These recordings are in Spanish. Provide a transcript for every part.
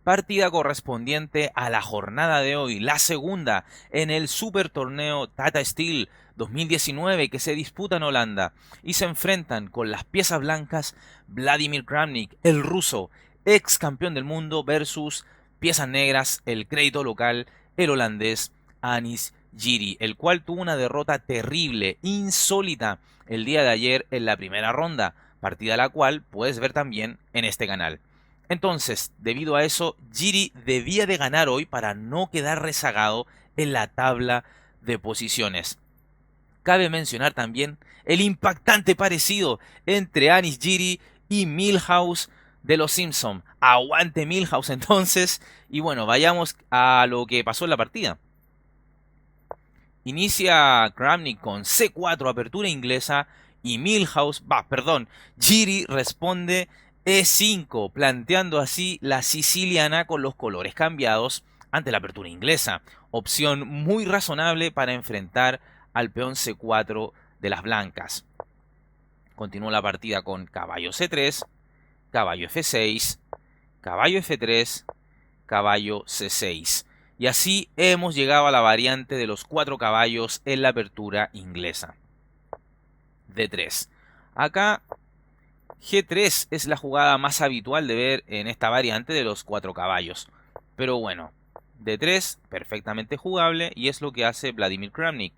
Partida correspondiente a la jornada de hoy, la segunda en el Super Torneo Tata Steel 2019 que se disputa en Holanda y se enfrentan con las piezas blancas Vladimir Kramnik, el ruso, ex campeón del mundo, versus piezas negras, el crédito local, el holandés Anis Giri, el cual tuvo una derrota terrible, insólita, el día de ayer en la primera ronda, partida la cual puedes ver también en este canal. Entonces, debido a eso, Giri debía de ganar hoy para no quedar rezagado en la tabla de posiciones. Cabe mencionar también el impactante parecido entre Anis Giri y Milhouse de los Simpson. Aguante Milhouse entonces. Y bueno, vayamos a lo que pasó en la partida. Inicia Kramnik con C4, apertura inglesa, y Giri responde E5, planteando así la siciliana con los colores cambiados ante la apertura inglesa. Opción muy razonable para enfrentar al peón C4 de las blancas. Continúa la partida con caballo C3, caballo F6, caballo F3, caballo C6. Y así hemos llegado a la variante de los 4 caballos en la apertura inglesa. D3. Acá G3 es la jugada más habitual de ver en esta variante de los 4 caballos. Pero bueno, D3 perfectamente jugable y es lo que hace Vladimir Kramnik.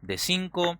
D5,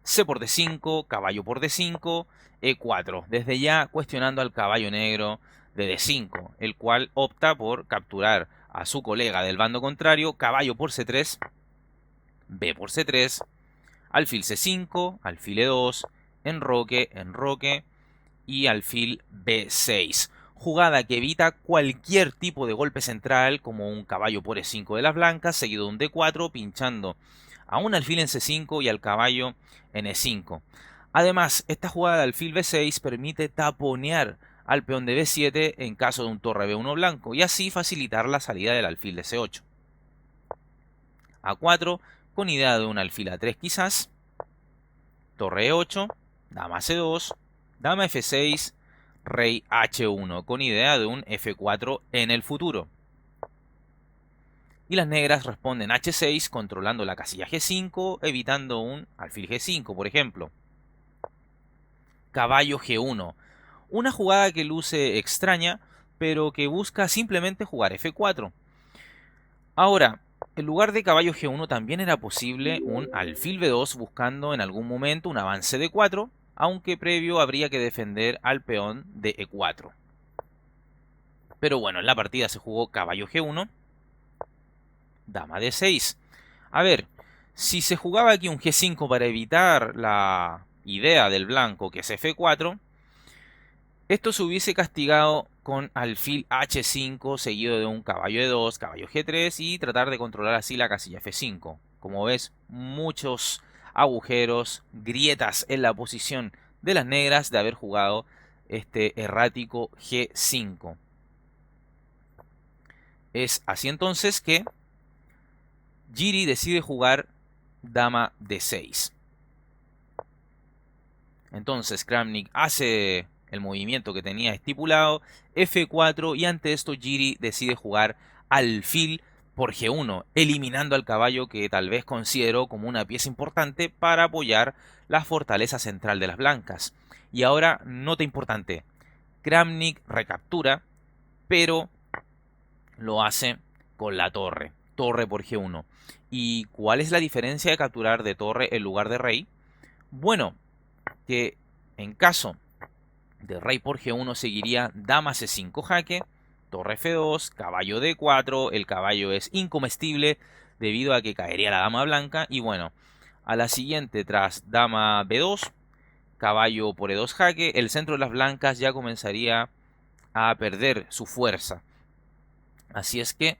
C por D5, caballo por D5, E4. Desde ya cuestionando al caballo negro de D5, el cual opta por capturar a su colega del bando contrario, caballo por C3, B por C3, alfil C5, alfil E2, enroque, enroque y alfil B6. Jugada que evita cualquier tipo de golpe central, como un caballo por E5 de las blancas, seguido de un D4, pinchando a un alfil en C5 y al caballo en E5. Además, esta jugada de alfil B6 permite taponear al peón de B7 en caso de un torre B1 blanco y así facilitar la salida del alfil de C8. A4, con idea de un alfil A3 quizás, torre E8, dama C2, dama F6, rey H1, con idea de un F4 en el futuro. Y las negras responden H6 controlando la casilla G5, evitando un alfil G5, por ejemplo. Caballo G1, una jugada que luce extraña, pero que busca simplemente jugar F4. Ahora, en lugar de caballo G1 también era posible un alfil B2 buscando en algún momento un avance de 4, aunque previo habría que defender al peón de E4. Pero bueno, en la partida se jugó caballo G1, dama D6. A ver, si se jugaba aquí un G5 para evitar la idea del blanco que es F4, esto se hubiese castigado con alfil H5 seguido de un caballo E2, caballo G3 y tratar de controlar así la casilla F5. Como ves, muchos agujeros, grietas en la posición de las negras de haber jugado este errático G5. Es así entonces que Giri decide jugar dama D6. Entonces Kramnik hace el movimiento que tenía estipulado, F4, y ante esto Giri decide jugar alfil por G1, eliminando al caballo que tal vez consideró como una pieza importante para apoyar la fortaleza central de las blancas. Y ahora, nota importante, Kramnik recaptura, pero lo hace con la torre, torre por G1. ¿Y cuál es la diferencia de capturar de torre en lugar de rey? Bueno, que en caso de rey por G1 seguiría dama C5 jaque, torre F2, caballo D4, el caballo es incomestible debido a que caería la dama blanca y bueno, a la siguiente tras dama B2, caballo por E2 jaque, el centro de las blancas ya comenzaría a perder su fuerza. Así es que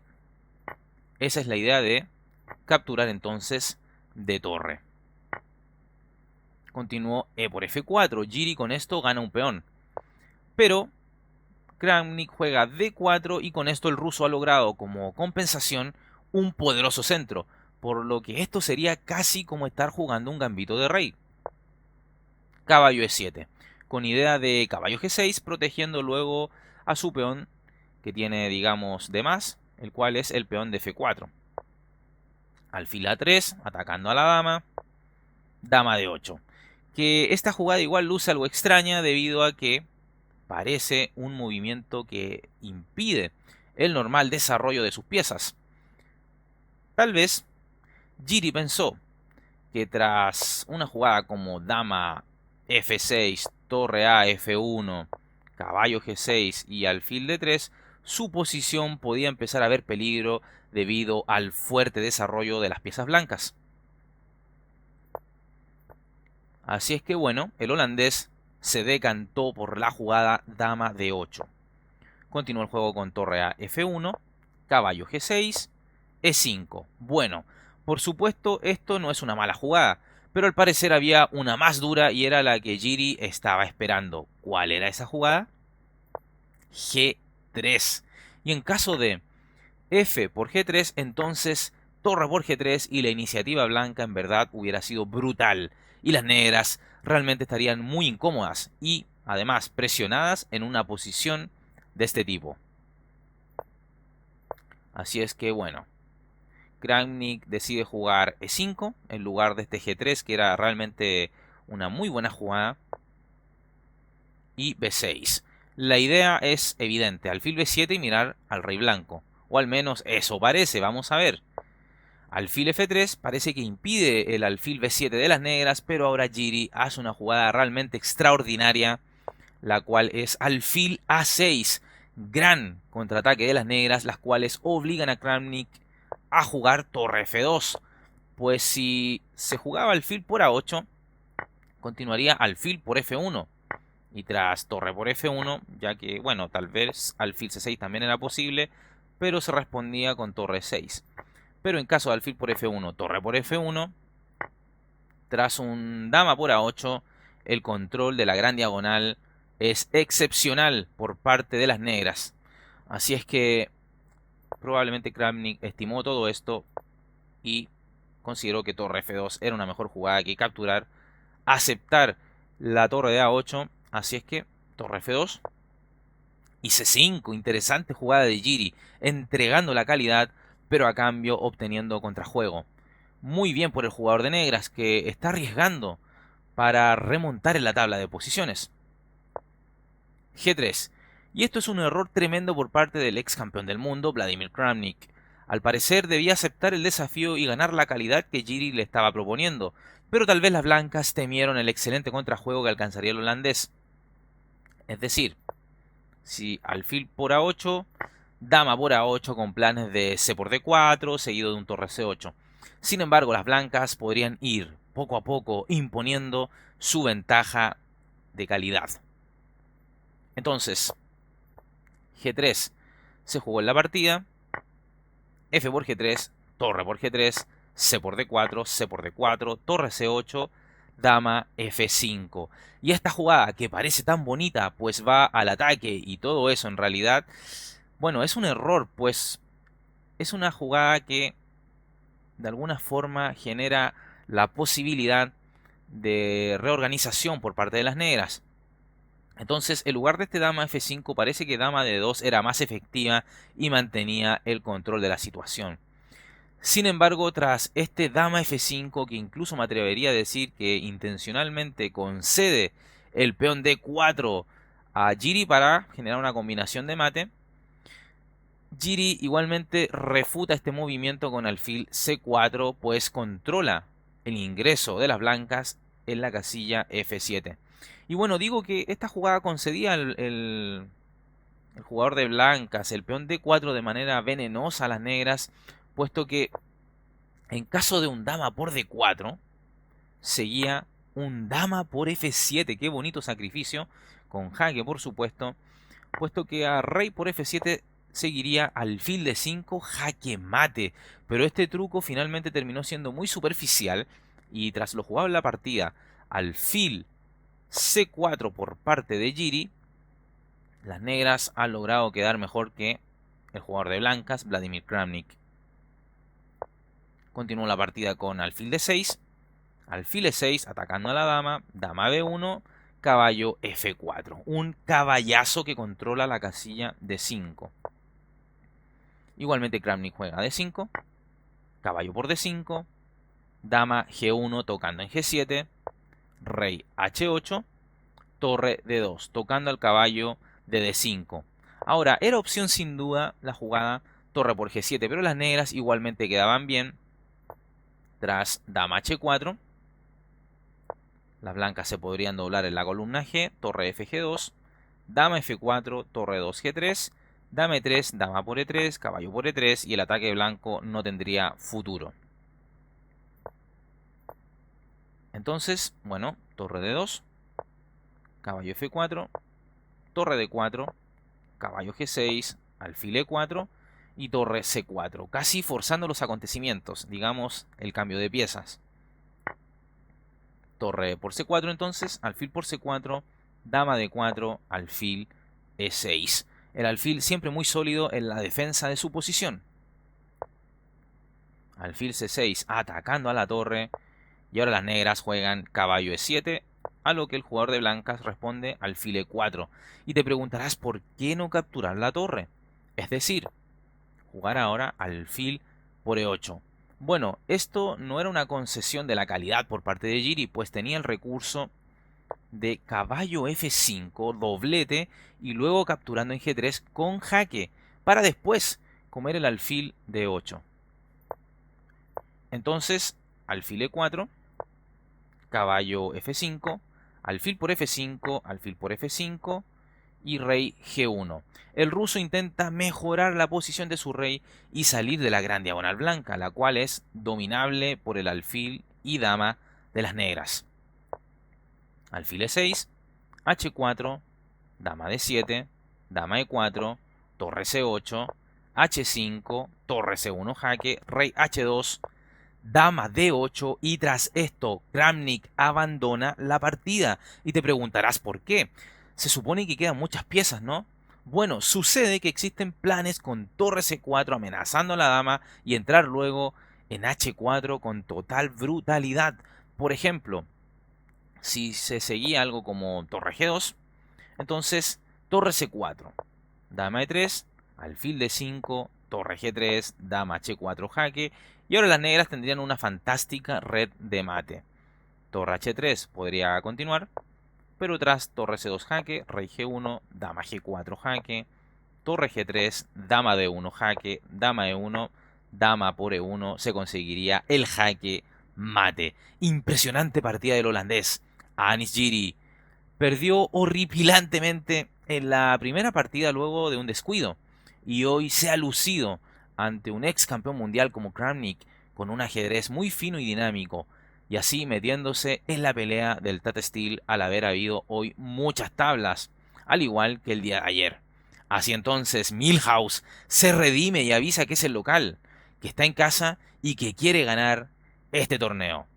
esa es la idea de capturar entonces de torre. Continuó E por F4, Giri con esto gana un peón. Pero Kramnik juega D4 y con esto el ruso ha logrado como compensación un poderoso centro, por lo que esto sería casi como estar jugando un gambito de rey. Caballo E7, con idea de caballo G6 protegiendo luego a su peón que tiene, digamos, de más, el cual es el peón de F4. Alfil A3, atacando a la dama. Dama de 8. Que esta jugada igual luce algo extraña debido a que parece un movimiento que impide el normal desarrollo de sus piezas. Tal vez Jiri pensó que tras una jugada como dama F6, torre A, F1, caballo G6 y alfil D3, su posición podía empezar a ver peligro debido al fuerte desarrollo de las piezas blancas. Así es que bueno, el holandés se decantó por la jugada dama de 8. Continuó el juego con torre a F1, caballo G6, E5. Bueno, por supuesto esto no es una mala jugada, pero al parecer había una más dura y era la que Jiri estaba esperando. ¿Cuál era esa jugada? G3. Y en caso de F por G3, entonces torre por G3 y la iniciativa blanca en verdad hubiera sido brutal. Y las negras realmente estarían muy incómodas y además presionadas en una posición de este tipo. Así es que bueno, Kramnik decide jugar E5 en lugar de este G3, que era realmente una muy buena jugada. Y B6. La idea es evidente, alfil B7 y mirar al rey blanco. O al menos eso parece, vamos a ver. Alfil F3 parece que impide el alfil B7 de las negras, pero ahora Jiri hace una jugada realmente extraordinaria, la cual es alfil A6. Gran contraataque de las negras, las cuales obligan a Kramnik a jugar torre F2. Pues si se jugaba alfil por A8, continuaría alfil por F1. Y tras torre por F1, ya que, bueno, tal vez alfil C6 también era posible, pero se respondía con torre 6. Pero en caso de alfil por F1, torre por F1, tras un dama por A8, el control de la gran diagonal es excepcional por parte de las negras. Así es que probablemente Kramnik estimó todo esto y consideró que torre F2 era una mejor jugada que capturar, aceptar la torre de A8. Así es que torre F2 y C5, interesante jugada de Jiri, entregando la calidad, pero a cambio obteniendo contrajuego. Muy bien por el jugador de negras, que está arriesgando para remontar en la tabla de posiciones. G3. Y esto es un error tremendo por parte del ex campeón del mundo, Vladimir Kramnik. Al parecer debía aceptar el desafío y ganar la calidad que Jiri le estaba proponiendo, pero tal vez las blancas temieron el excelente contrajuego que alcanzaría el holandés. Es decir, si alfil por A8, dama por A8 con planes de C por D4, seguido de un torre C8. Sin embargo, las blancas podrían ir poco a poco imponiendo su ventaja de calidad. Entonces, G3 se jugó en la partida, F por G3, torre por G3, C por D4, C por D4, torre C8, dama F5. Y esta jugada que parece tan bonita, pues va al ataque y todo eso en realidad, bueno, es un error, pues es una jugada que de alguna forma genera la posibilidad de reorganización por parte de las negras. Entonces, en lugar de este dama F5, parece que dama de 2 era más efectiva y mantenía el control de la situación. Sin embargo, tras este dama F5, que incluso me atrevería a decir que intencionalmente concede el peón D4 a Jiri para generar una combinación de mate, Jiri igualmente refuta este movimiento con alfil C4, pues controla el ingreso de las blancas en la casilla F7. Y bueno, digo que esta jugada concedía el jugador de blancas el peón D4 de manera venenosa a las negras, puesto que en caso de un dama por D4, seguía un dama por F7. Qué bonito sacrificio, con jaque por supuesto, puesto que a rey por F7 seguiría alfil de 5, jaque mate. Pero este truco finalmente terminó siendo muy superficial y tras lo jugado en la partida, alfil C4 por parte de Jiri, las negras han logrado quedar mejor que el jugador de blancas, Vladimir Kramnik. Continuó la partida con alfil D6, alfil E6 atacando a la dama, dama B1, caballo F4. Un caballazo que controla la casilla D5. Igualmente Kramnik juega D5, caballo por D5, dama G1 tocando en G7, rey H8, torre D2 tocando al caballo de D5. Ahora, era opción sin duda la jugada torre por G7, pero las negras igualmente quedaban bien tras dama H4. Las blancas se podrían doblar en la columna G, torre FG2, dama F4, torre 2 G3, dama E3, dama por E3, caballo por E3 y el ataque blanco no tendría futuro. Entonces, bueno, torre D2, caballo F4, torre D4, caballo G6, alfil E4 y torre C4, casi forzando los acontecimientos, digamos el cambio de piezas. Torre por C4 entonces, alfil por C4, dama D4, alfil E6. El alfil siempre muy sólido en la defensa de su posición. Alfil C6 atacando a la torre. Y ahora las negras juegan caballo E7, a lo que el jugador de blancas responde alfil E4. Y te preguntarás por qué no capturar la torre. Es decir, jugar ahora alfil por E8. Bueno, esto no era una concesión de la calidad por parte de Jiri, pues tenía el recurso de caballo F5, doblete, y luego capturando en G3 con jaque, para después comer el alfil de 8. Entonces, alfil E4, caballo F5, alfil por F5, alfil por F5 y rey G1. El ruso intenta mejorar la posición de su rey y salir de la gran diagonal blanca, la cual es dominable por el alfil y dama de las negras. Alfil E6, H4, dama D7, dama E4, torre C8, H5, torre C1 jaque, rey H2, dama D8 y tras esto Kramnik abandona la partida. Y te preguntarás por qué. Se supone que quedan muchas piezas, ¿no? Bueno, sucede que existen planes con torre C4 amenazando a la dama y entrar luego en H4 con total brutalidad. Por ejemplo, si se seguía algo como torre G2, entonces torre C4, dama E3, alfil D5, torre G3, dama H4 jaque, y ahora las negras tendrían una fantástica red de mate. Torre H3 podría continuar, pero tras torre C2 jaque, rey G1, dama G4 jaque, torre G3, dama D1 jaque, dama E1, dama por E1, se conseguiría el jaque mate. Impresionante partida del holandés. Anish Jiri perdió horripilantemente en la primera partida luego de un descuido y hoy se ha lucido ante un ex campeón mundial como Kramnik con un ajedrez muy fino y dinámico y así metiéndose en la pelea del Tate Steel al haber habido hoy muchas tablas, al igual que el día de ayer. Así entonces Milhouse se redime y avisa que es el local, que está en casa y que quiere ganar este torneo.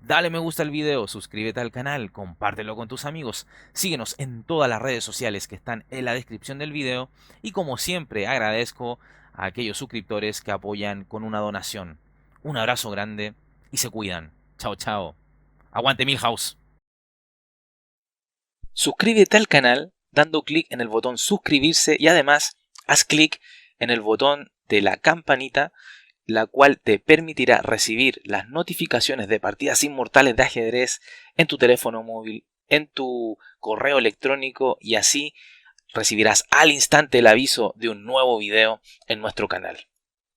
Dale me gusta al video, suscríbete al canal, compártelo con tus amigos, síguenos en todas las redes sociales que están en la descripción del video y como siempre agradezco a aquellos suscriptores que apoyan con una donación. Un abrazo grande y se cuidan. Chao, chao. Aguante Milhouse. Suscríbete al canal dando clic en el botón suscribirse y además haz clic en el botón de la campanita, la cual te permitirá recibir las notificaciones de partidas inmortales de ajedrez en tu teléfono móvil, en tu correo electrónico y así recibirás al instante el aviso de un nuevo video en nuestro canal.